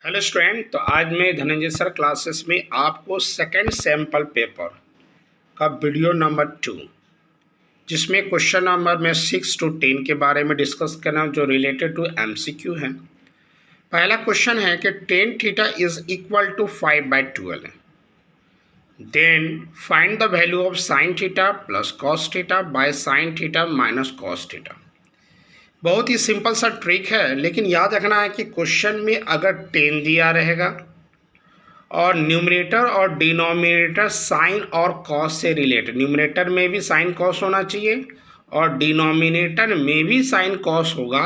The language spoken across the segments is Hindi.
Hello student. तो आज मैं धनंजय सर क्लासेस में आपको सेकंड सैम्पल पेपर का वीडियो नंबर 2 जिसमें क्वेश्चन नंबर में 6 to 10 के बारे में डिस्कस करना जो रिलेटेड टू एमसीक्यू है। पहला क्वेश्चन है कि tan theta is equal to 5/12 then find the value of sin theta plus cos theta by sin theta minus cos theta. बहुत ही सिंपल सा ट्रिक है, लेकिन याद रखना है कि क्वेश्चन में अगर tan दिया रहेगा और न्यूमरेटर और डिनोमिनेटर साइन और कॉस से रिलेटेड, न्यूमरेटर में भी साइन कॉस होना चाहिए और डिनोमिनेटर में भी साइन कॉस होगा,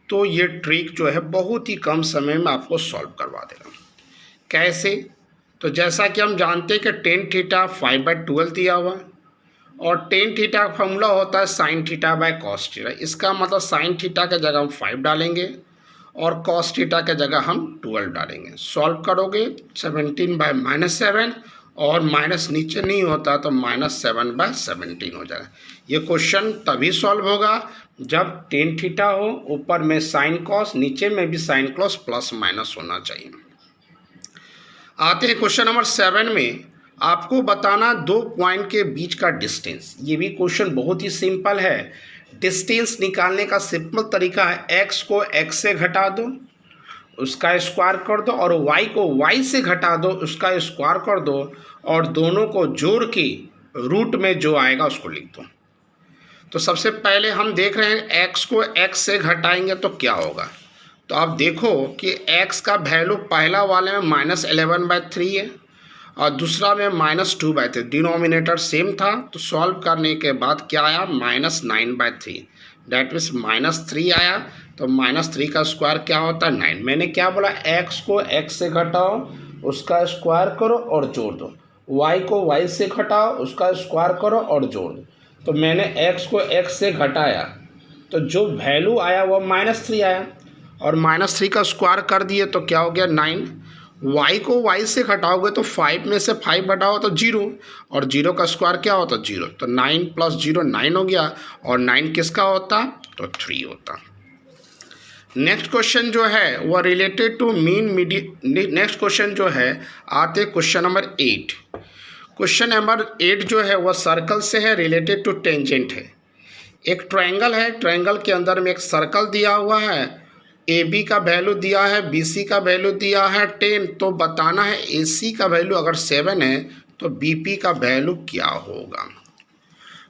तो ये ट्रिक जो है बहुत ही कम समय में आपको सॉल्व करवा देगा। कैसे? तो जैसा कि हम जानते हैं कि tan थीटा 5/12 दिया हुआ और tan थीटा का फॉर्मूला होता है sin theta by cos theta. इसका मतलब sin थीटा के जगह हम 5 डालेंगे और cos थीटा के जगह हम 12 डालेंगे। सॉल्व करोगे 17/-7 और माइनस नीचे नहीं होता तो -7/17 हो जाएगा। ये क्वेश्चन तभी सॉल्व होगा जब tan थीटा हो, ऊपर में sin cos, नीचे में भी sin cos, प्लस माइनस होना चाहिए। आते हैं क्वेश्चन नंबर 7 में। आपको बताना दो पॉइंट के बीच का डिस्टेंस। ये भी क्वेश्चन बहुत ही सिंपल है। डिस्टेंस निकालने का सिंपल तरीका है x को x से घटा दो, उसका स्क्वायर कर दो, और y को y से घटा दो, उसका स्क्वायर कर दो, और दोनों को जोड़ के रूट में जो आएगा उसको लिख दो। तो सबसे पहले हम देख रहे हैं x को x से घटाएंगे तो क्या होगा। तो आप देखो कि x का वैल्यू पहला वाले में -11/3 है और दूसरा में -2/3। डिनोमिनेटर सेम था तो सॉल्व करने के बाद क्या आया, -9/3। डैट मीन्स -3 आया। तो -3 का स्क्वायर क्या होता है, 9। मैंने क्या बोला, x को x से घटाओ, उसका स्क्वायर करो और जोड़ दो। y को y से घटाओ, उसका स्क्वायर करो और जोड़ दो। तो मैंने x को x से घटाया तो जो वैल्यू आया वो -3 आया और -3 का स्क्वायर कर दिए तो क्या हो गया, 9। y को y से घटाओगे तो 5 में से 5 घटाओ तो 0, और 0 का स्क्वायर क्या होता, 0। तो 9 + 0 9 हो गया, और 9 किसका होता, तो 3 होता। नेक्स्ट क्वेश्चन जो है वह related to mean median. Next question जो है आते क्वेश्चन नंबर 8। क्वेश्चन नंबर 8 जो है वह सर्कल से है, रिलेटेड टू टेंजेंट है। एक ट्रायंगल है, ट्रायंगल के अंदर में एक सर्कल दिया हुआ है, AB का वैल्यू दिया है, BC का वैल्यू दिया है 10। तो बताना है AC का वैल्यू अगर 7 है तो BP का वैल्यू क्या होगा।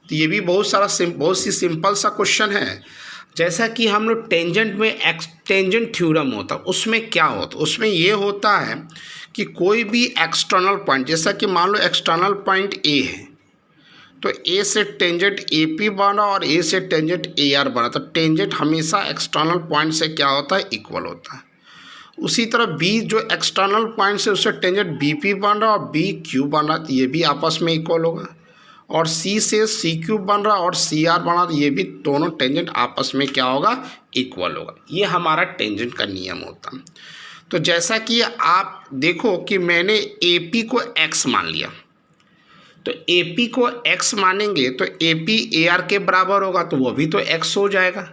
तो ये भी बहुत सी सिंपल सा क्वेश्चन है। जैसा कि हम लोग टेंजेंट में टेंजेंट थ्योरम होता है, उसमें क्या होता है, उसमें ये होता है कि कोई भी एक्सटर्नल पॉइंट, जैसा कि मान लो एक्सटर्नल पॉइंट A है तो A से टेंजेंट AP बना और A से टेंजेंट AR बना। तो टेंजेंट हमेशा एक्सटर्नल पॉइंट से क्या होता है, इक्वल होता है। उसी तरह B जो एक्सटर्नल पॉइंट से उससे टेंजेंट BP बन रहा और BQ बन रहा, तो ये भी आपस में इक्वल होगा। और C से CQ बन रहा और CR बना, तो ये भी दोनों टेंजेंट आपस में क्या होगा, इक्वल होगा। ये हमारा टेंजेंट का नियम होता है। तो जैसा कि आप देखो कि मैंने AP को X मान लिया, तो AP को x मानेंगे तो AP AR के बराबर होगा, तो वो भी तो x हो जाएगा।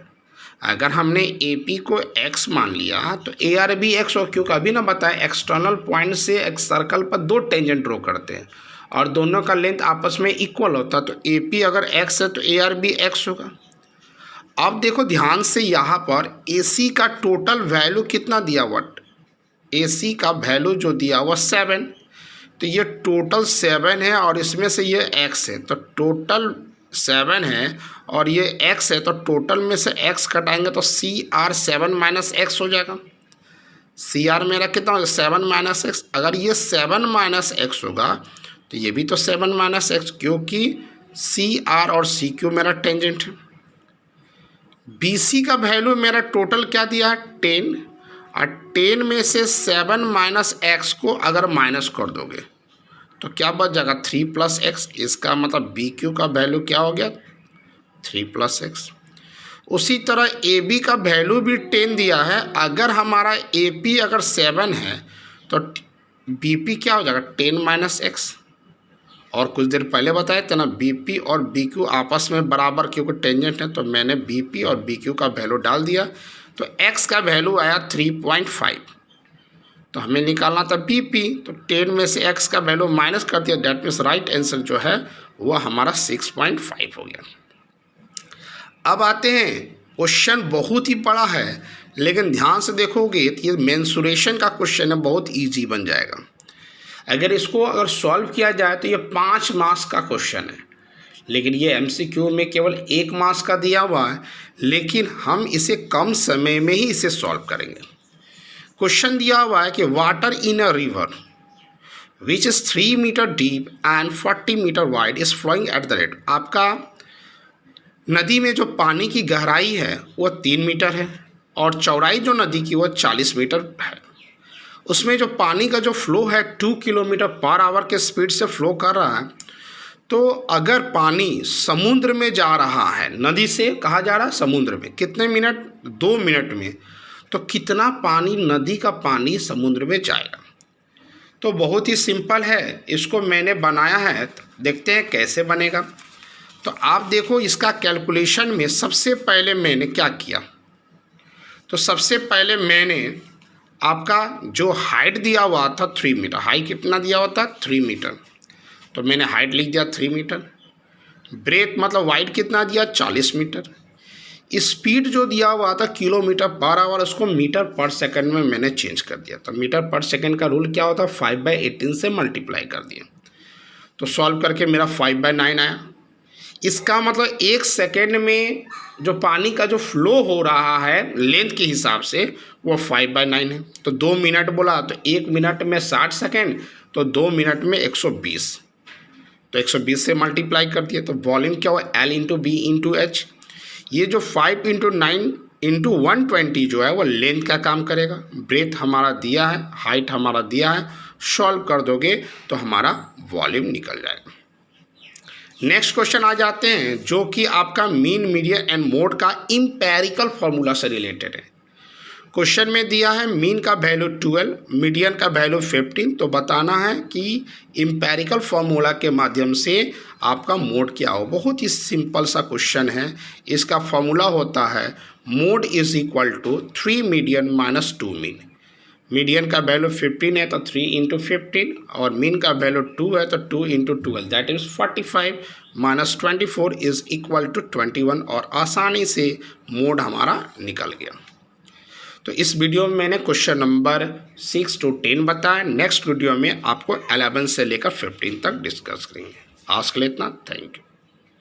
अगर हमने AP को x मान लिया तो AR भी x हो, क्योंकि अभी ना बताए एक्सटर्नल पॉइंट से एक सर्कल पर दो टेंजेंट ड्रॉ करते हैं और दोनों का लेंथ आपस में इक्वल होता है। तो AP अगर x है तो AR भी x होगा। अब देखो ध्यान से, यहाँ पर AC का टोटल वैल्यू कितना दिया हुआ, AC का वैल्यू जो दिया हुआ 7, तो ये टोटल 7 है और इसमें से ये x है, तो टोटल 7 है और ये x है, तो टोटल में से x कटाएंगे तो CR 7 - x हो जाएगा। CR मेरा कितना होगा, 7 - x। अगर ये 7 - x होगा तो ये भी तो 7 - x, क्योंकि CR और CQ मेरा टेंजेंट है। BC का वैल्यू मेरा टोटल क्या दिया है, 10, और 10 में से 7 - x को अगर माइनस कर दोगे तो क्या बच जाएगा, 3 + x। इसका मतलब BQ का वैल्यू क्या हो गया, 3 + x। उसी तरह AB का वैल्यू भी 10 दिया है। अगर हमारा AP अगर 7 है तो BP क्या हो जाएगा, 10 - x। और कुछ देर पहले बताया था ना, BP और BQ आपस में बराबर क्योंकि टेंजेंट है, तो मैंने BP और BQ का वैल्यू डाल दिया। तो x का वैल्यू आया 3.5। तो हमें निकालना था BP, तो 10 में से x का वैल्यू माइनस कर दिया, डेट मीन्स राइट आंसर जो है वह हमारा 6.5 हो गया। अब आते हैं, क्वेश्चन बहुत ही बड़ा है, लेकिन ध्यान से देखोगे तो ये मेंसुरेशन का क्वेश्चन है, बहुत ईजी बन जाएगा। अगर सॉल्व किया जाए तो ये 5 मार्क्स का क्वेश्चन है, लेकिन ये MCQ में केवल 1 मार्क्स का दिया हुआ है, लेकिन हम इसे कम समय में ही इसे सॉल्व करेंगे। क्वेश्चन दिया हुआ है कि water in a river which is 3 metre deep and 40 metre wide is flowing at the rate. आपका नदी में जो पानी की गहराई है वह 3 मीटर है और चौड़ाई जो नदी की वह 40 मीटर है। उसमें जो पानी का जो फ्लो है 2 किलोमीटर पर आवर के स्पीड से फ्लो कर रहा है। तो अगर पानी समुद्र में जा रहा है, नदी से कहाँ जा रहा है, समुद्र में, कितने मिनट, 2 मिनट में, तो कितना पानी, नदी का पानी समुद्र में जाएगा। तो बहुत ही सिंपल है, इसको मैंने बनाया है, देखते हैं कैसे बनेगा। तो आप देखो इसका कैलकुलेशन में सबसे पहले मैंने क्या किया, तो सबसे पहले मैंने आपका जो हाइट दिया हुआ था 3 मीटर, हाइट कितना दिया हुआ था 3 मीटर, तो मैंने हाइट लिख दिया 3 मीटर। ब्रेथ मतलब वाइड कितना दिया 40 मीटर। स्पीड जो दिया हुआ था किलोमीटर पर आवर, उसको मीटर पर सेकंड में मैंने चेंज कर दिया। तो मीटर पर सेकंड का रूल क्या होता है, 5/18 से मल्टीप्लाई कर दिया। तो सॉल्व करके मेरा 5/9 आया। इसका मतलब 1 सेकेंड में जो पानी का जो फ्लो हो रहा है लेंथ के हिसाब से वो 5/9 है। तो 2 मिनट बोला तो 1 मिनट में 60 सेकेंड, तो 2 मिनट में 120, तो 120 से मल्टीप्लाई कर दिया। तो वॉल्यूम क्या हुआ, L into B into H। ये जो 5 × 9 × 120 जो है वो लेंथ का काम करेगा। ब्रेथ हमारा दिया है, हाइट हमारा दिया है, सॉल्व कर दोगे तो हमारा वॉल्यूम निकल जाएगा। नेक्स्ट क्वेश्चन आ जाते हैं, जो कि आपका मीन, मीडियन एंड मोड का इम्पेरिकल फॉर्मूला से रिलेटेड है। क्वेश्चन में दिया है मीन का वैल्यू 12, मीडियन का वैल्यू 15, तो बताना है कि इम्पेरिकल फार्मूला के माध्यम से आपका मोड क्या हो। बहुत ही सिंपल सा क्वेश्चन है। इसका फार्मूला होता है mode is equal to 3 median minus 2 mean. Median का वैल्यू 15 है तो 3 × 15, और मीन का वैल्यू 2 है तो 2 × 12, that is 45 minus 24 is equal to 21, और आसानी से मोड हमारा निकल गया। तो इस वीडियो में मैंने क्वेश्चन नंबर 6 to 10 बताया। नेक्स्ट वीडियो में आपको 11 से लेकर 15 तक डिस्कस करेंगे। आज के लिए इतना, थैंक यू।